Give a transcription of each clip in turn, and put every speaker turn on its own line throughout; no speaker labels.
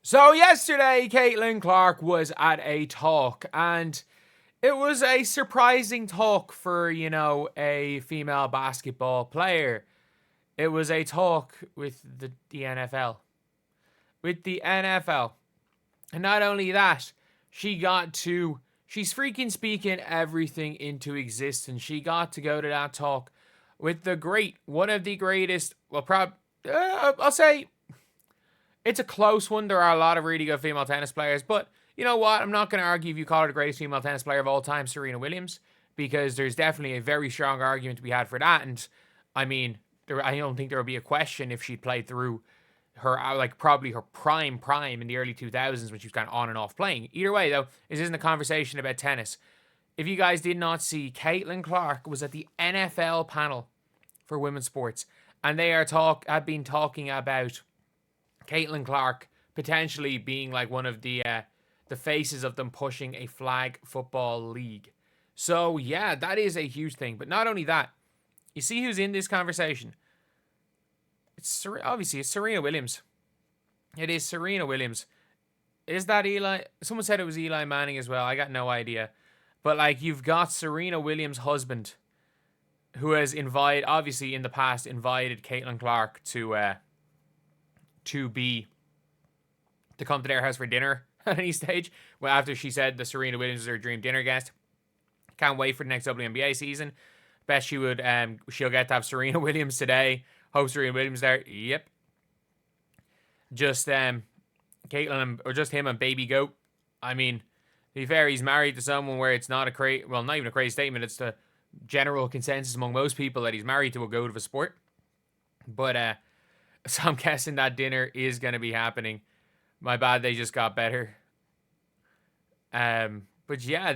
So yesterday, Caitlin Clark was at a talk, and it was a surprising talk for, a female basketball player. It was a talk with the NFL. With the NFL. And not only that, she's freaking speaking everything into existence. She got to go to that talk with one of the greatest, I'll say it's a close one. There are a lot of really good female tennis players, but you know what? I'm not going to argue if you call her the greatest female tennis player of all time, Serena Williams, because there's definitely a very strong argument to be had for that. And I mean, I don't think there would be a question if she'd played through her, probably her prime in the early 2000s when she was kind of on and off playing. Either way, though, this isn't a conversation about tennis. If you guys did not see, Caitlin Clark was at the NFL panel for women's sports, and they have been talking about Caitlin Clark potentially being like one of the faces of them pushing a flag football league. So yeah, that is a huge thing. But not only that, you see who's in this conversation. It's Serena Williams. It is Serena Williams. Is that Eli? Someone said it was Eli Manning as well. I got no idea. But you've got Serena Williams' husband, who has obviously in the past invited Caitlin Clark to come to their house for dinner at any stage. Well, after she said that Serena Williams is her dream dinner guest. Can't wait for the next WNBA season. Bet she'll get to have Serena Williams today. Hope Serena Williams there. Yep. Just Caitlin or just him and Baby Goat. I mean, to be fair, he's married to someone where it's not not even a crazy statement. It's the general consensus among most people that he's married to a goat of a sport. But so I'm guessing that dinner is going to be happening. My bad, they just got better. But yeah,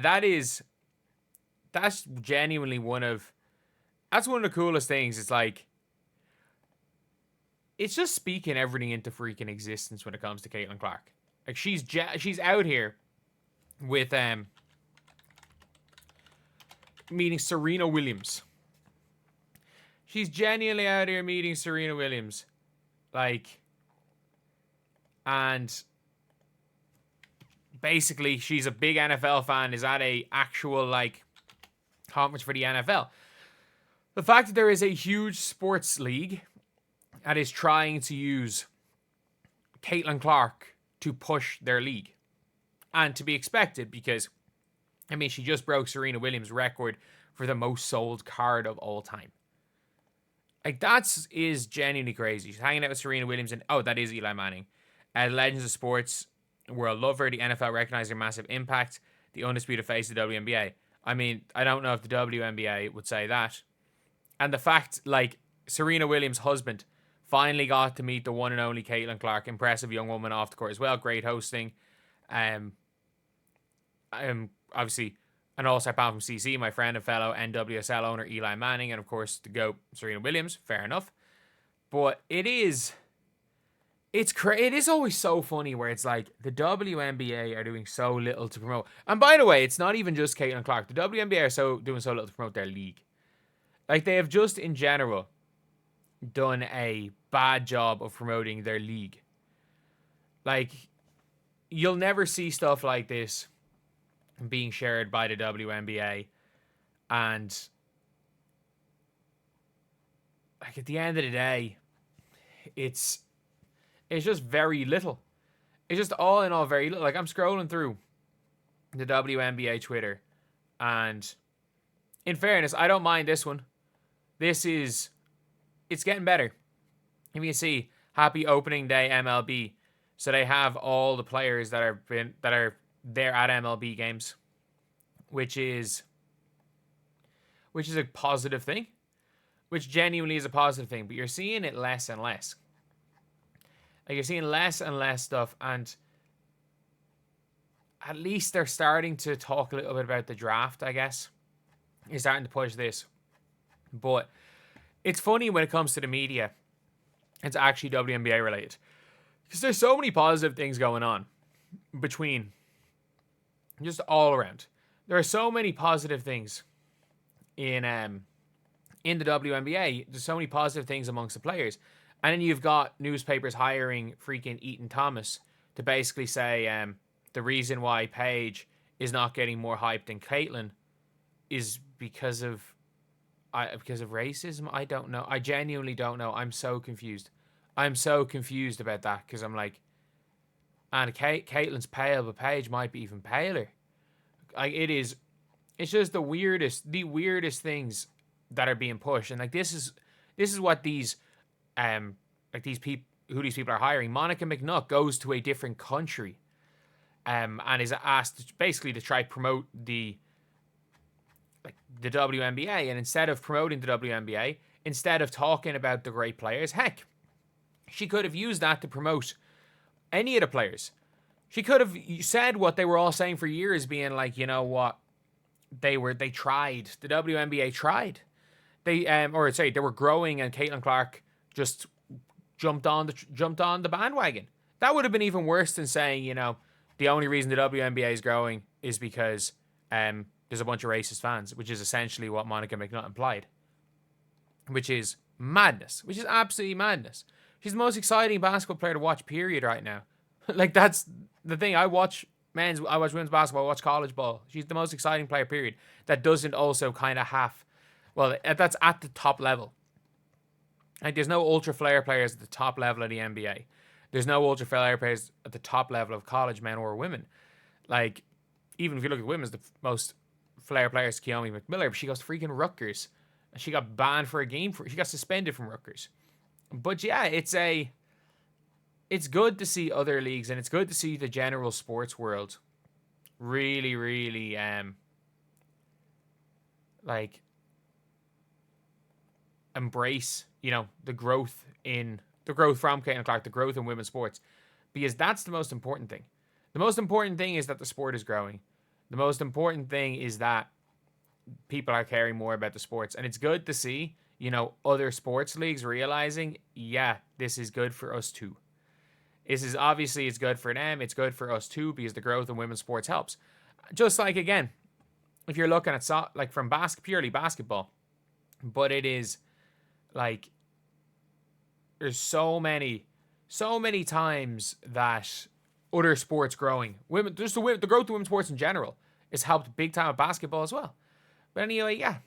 that's genuinely one of the coolest things. It's just speaking everything into freaking existence when it comes to Caitlin Clark. Like she's out here with meeting Serena Williams. She's genuinely out here meeting Serena Williams. And basically she's a big NFL fan, is at a actual conference for the NFL. The fact that there is a huge sports league that is trying to use Caitlin Clark to push their league. And to be expected because, I mean, she just broke Serena Williams' record for the most sold card of all time. That is genuinely crazy. She's hanging out with Serena Williams and, that is Eli Manning. Legends of Sports World love her. The NFL recognized her massive impact. The undisputed face of the WNBA. I mean, I don't know if the WNBA would say that. And the fact, Serena Williams' husband finally got to meet the one and only Caitlin Clark. Impressive young woman off the court as well. Great hosting. Obviously, an all-star pal from CC, my friend and fellow NWSL owner Eli Manning, and of course the GOAT Serena Williams. Fair enough. But it is always so funny where it's the WNBA are doing so little to promote. And by the way, it's not even just Caitlin Clark. The WNBA are doing so little to promote their league. They have just in general done a bad job of promoting their league. You'll never see stuff like this being shared by the WNBA. And at the end of the day, it's just very little. It's just all in all very little. I'm scrolling through the WNBA Twitter, and in fairness, I don't mind this one. It's getting better. You can see, happy opening day MLB. So they have all the players that are there at MLB games, which is a positive thing, which genuinely is a positive thing. But you're seeing it less and less. You're seeing less and less stuff, and at least they're starting to talk a little bit about the draft, I guess. You're starting to push this. But it's funny when it comes to the media, it's actually WNBA related. Because there's so many positive things going on between, just all around. There are so many positive things in the WNBA. There's so many positive things amongst the players. And then you've got newspapers hiring freaking Eaton Thomas to basically say the reason why Paige is not getting more hype than Caitlyn is because of racism. I don't know. I genuinely don't know. I'm so confused. I'm so confused about that because I'm like, and Caitlyn's pale, but Paige might be even paler. Like it's just the weirdest things that are being pushed, and like this is what these these people who these people are hiring. Monica McNutt goes to a different country, and is asked basically to try promote the WNBA, and instead of promoting the WNBA, instead of talking about the great players, heck, she could have used that to promote any of the players. She could have said what they were all saying for years, being like, you know what, they tried. The WNBA tried. They were growing, and Caitlin Clark just jumped on the bandwagon. That would have been even worse than saying, you know, the only reason the WNBA is growing is because there's a bunch of racist fans, which is essentially what Monica McNutt implied. Which is madness. Which is absolutely madness. She's the most exciting basketball player to watch, period, right now. Like, that's the thing. I watch women's basketball, I watch college ball. She's the most exciting player, period. That doesn't also kind of that's at the top level. Like, there's no ultra flare players at the top level of the NBA. There's no ultra flare players at the top level of college, men or women. Like, even if you look at women's, the most flare player is Keone McMiller, but she goes to freaking Rutgers. And she got banned for a game. She got suspended from Rutgers. But yeah, it's good to see other leagues, and it's good to see the general sports world really, really embrace, you know, the growth from Caitlin Clark, the growth in women's sports, because that's the most important thing. The most important thing is that the sport is growing. The most important thing is that people are caring more about the sports, and it's good to see, you know, other sports leagues realizing, yeah, this is good for us too. It's good for them, it's good for us too, because the growth in women's sports helps. Just like, again, if you're looking at from purely basketball, but it is like there's so many times that other sports growing, the growth of women's sports in general is helped big time with basketball as well. But anyway, yeah,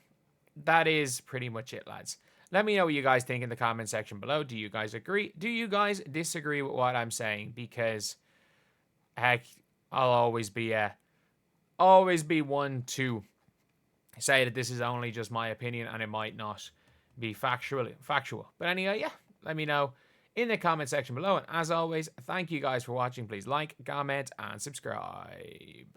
that is pretty much it, lads. Let me know what you guys think in the comment section below. Do you guys agree? Do you guys disagree with what I'm saying? Because, heck, I'll always be one to say that this is only just my opinion and it might not be factual. But anyway, yeah, let me know in the comment section below. And as always, thank you guys for watching. Please like, comment, and subscribe.